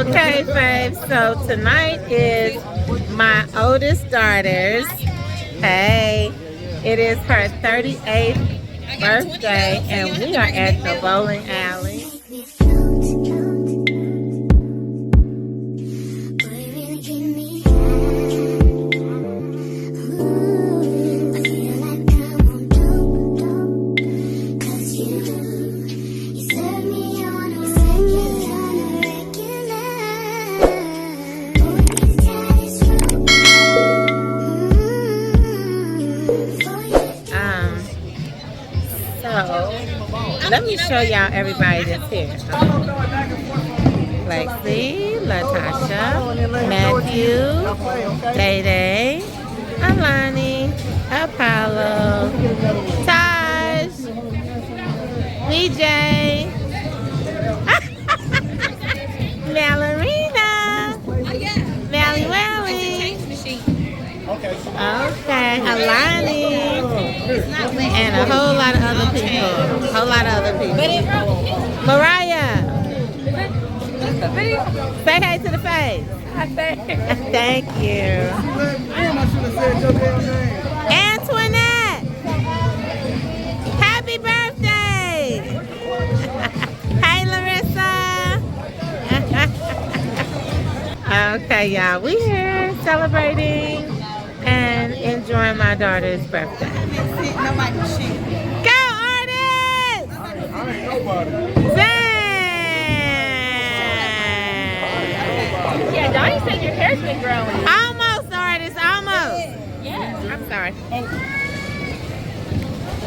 Okay, Fav, so tonight is my oldest daughter's, hey, it is her 38th birthday, and we are at the bowling alley. Let me show y'all everybody that's here. Lexi, Latasha, Matthew, Day Day, Alani, Apollo, Taj, VJ, Malorina, Mally Wally, okay, Alani, and a whole lot of other people. Mariah, say hey to the face. Thank you. Antoinette, happy birthday. Hey, Larissa. Okay, y'all, we here celebrating and enjoying my daughter's birthday. Go, Artis! Zang! Yeah, Donnie said your hair's been growing. Almost, Artis, almost. Yeah. I'm sorry.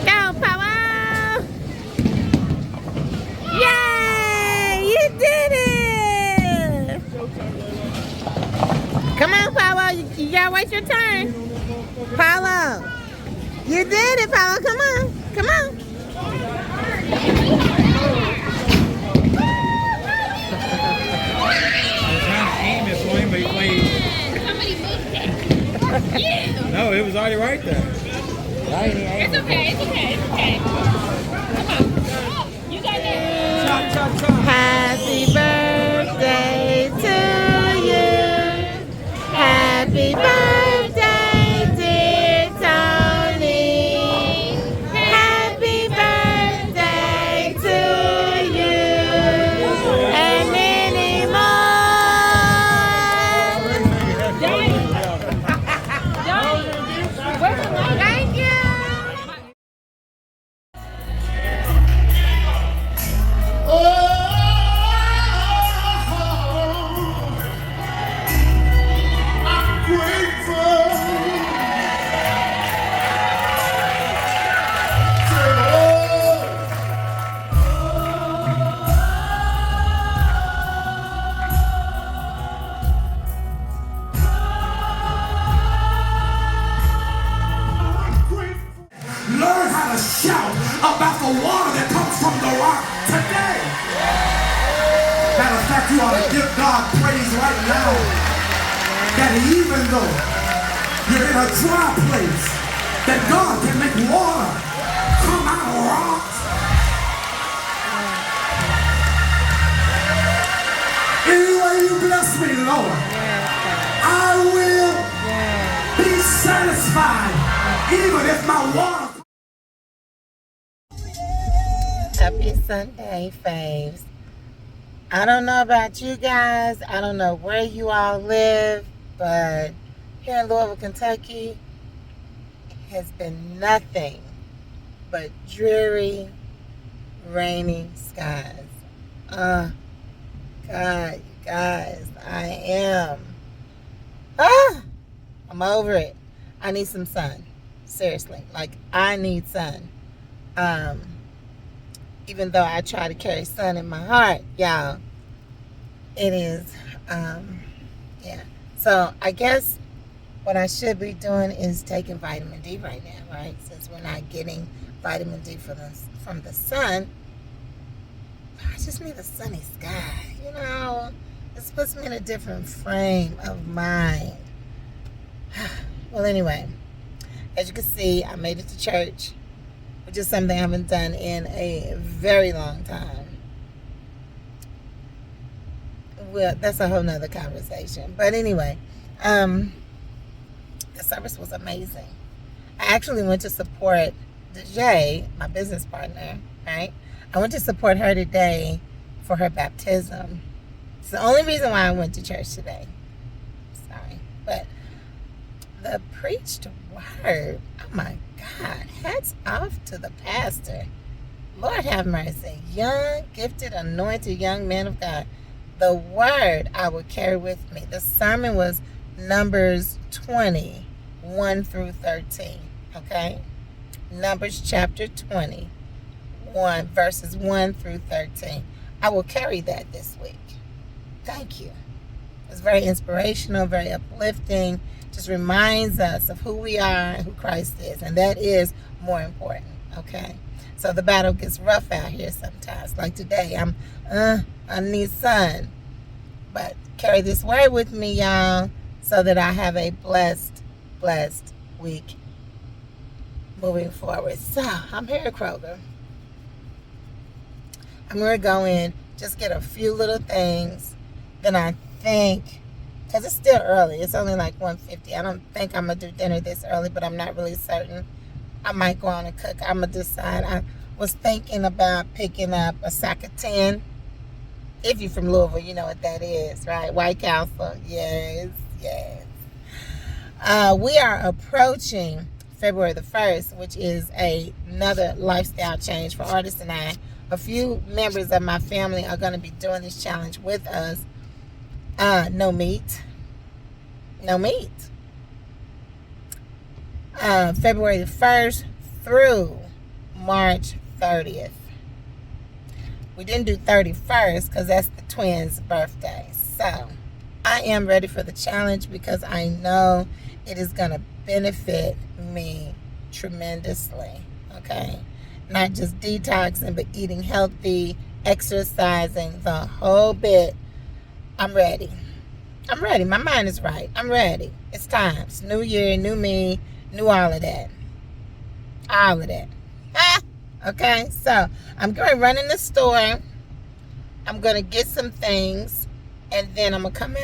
Go, Powell! Yay! You did it! Come on, Powell. You gotta wait your turn. Paulo, you did it, Paulo. Come on. Come on. Somebody moved it. Yeah. No, it was already right there. It's okay. It's okay. It's okay. Come on. You got it. Happy birthday to you. Happy birthday, dear Tonee. Happy birthday to you. And many more. Where's the light? Thank you. Learn how to shout about the water that comes from the rock today. Matter of fact, you ought to give God praise right now that even though you're in a dry place, that God can make water come out of rocks. Anyway you bless me, Lord, I will be satisfied even if my water. Happy Sunday, Favs. I don't know about you guys. I don't know where you all live, but here in Louisville, Kentucky, it has been nothing but dreary, rainy skies. God, you guys, I'm over it. I need some sun. Seriously, like I need sun. Even though I try to carry sun in my heart, y'all, it is, yeah. So I guess what I should be doing is taking vitamin D right now, right? Since we're not getting vitamin D from the sun, I just need a sunny sky, you know? This puts me in a different frame of mind. Well, anyway, as you can see, I made it to church, which is something I haven't done in a very long time. well, that's a whole nother conversation. But anyway, the service was amazing. I actually went to support Jay, my business partner, right? I went to support her today for her baptism. It's the only reason why I went to church today. Sorry. But the preached word, oh my God, hats off to the pastor. Lord have mercy. Young, gifted, anointed young man of God. The word I would carry with me. The sermon was Numbers 20, 1 through 13. Okay? Numbers chapter 20, verses 1 through 13. I will carry that this week. Thank you. It's very inspirational, very uplifting. Just reminds us of who we are and who Christ is. And that is more important. Okay? So the battle gets rough out here sometimes. Like today, I need sun. But carry this word with me, y'all, so that I have a blessed week moving forward. So I'm here at Kroger. I'm going to go in, just get a few little things. Then I think, because it's still early, it's only like 1:50. I don't think I'm going to do dinner this early, but I'm not really certain. I might go on and cook. I'm going to decide. I was thinking about picking up a sack of 10. If you're from Louisville, you know what that is, right? White Castle. Yes. We are approaching February the 1st, which is another lifestyle change for Artis and I. A few members of my family are going to be doing this challenge with us. No meat. February the 1st through March 30th. We didn't do 31st because that's the twins' birthday. So I am ready for the challenge because I know it is going to benefit me tremendously. Okay? Not just detoxing, but eating healthy, exercising, the whole bit. I'm ready. My mind is right. I'm ready. It's time. It's new year, new me, new all of that. Okay, so I'm going to run in the store. I'm going to get some things, and then I'm going to come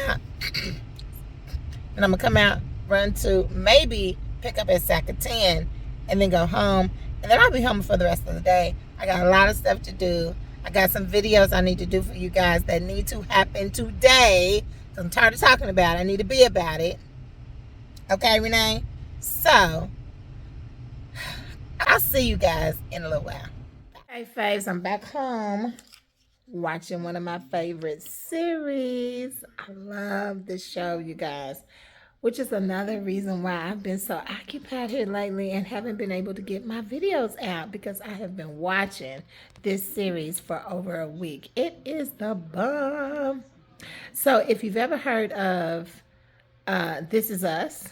out, run to maybe pick up a sack of 10, and then go home. And then I'll be home for the rest of the day. I got a lot of stuff to do. I got some videos I need to do for you guys that need to happen today. So I'm tired of talking about it. I need to be about it. Okay, Renee? So I'll see you guys in a little while. Hey, Favs, I'm back home watching one of my favorite series. I love this show, you guys, which is another reason why I've been so occupied here lately and haven't been able to get my videos out, because I have been watching this series for over a week. It is the bomb. So if you've ever heard of This Is Us,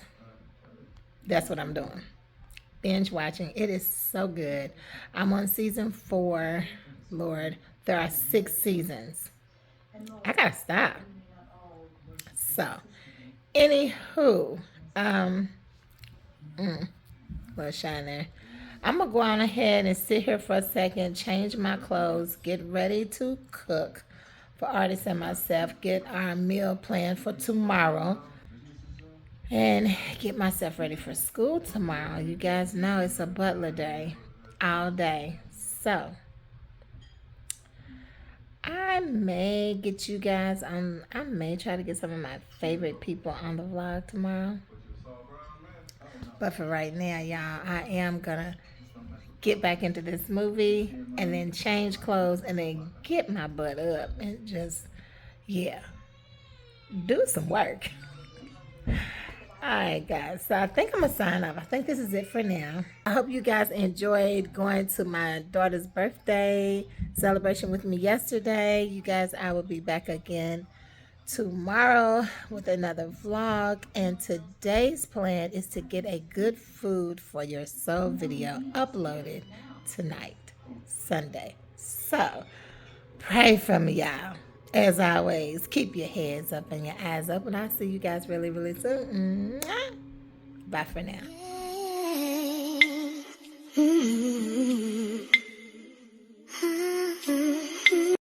that's what I'm doing. Binge watching. It is so good. I'm on season 4. Lord, there are 6 seasons. I gotta stop. So, anywho, little shine there. I'm gonna go on ahead and sit here for a second, change my clothes, get ready to cook for Artis and myself, get our meal planned for tomorrow, and get myself ready for school tomorrow. You guys know it's a butler day all day. So I may get you guys on, I may try to get some of my favorite people on the vlog tomorrow. But for right now, y'all, I am gonna get back into this movie and then change clothes and then get my butt up and just, do some work. Alright, guys, so I think I'm going to sign off. I think this is it for now. I hope you guys enjoyed going to my daughter's birthday celebration with me yesterday. You guys, I will be back again tomorrow with another vlog. And today's plan is to get a good food for your soul video uploaded tonight, Sunday. So, pray for me, y'all. As always, keep your heads up and your eyes open. I'll see you guys really, really soon. Bye for now.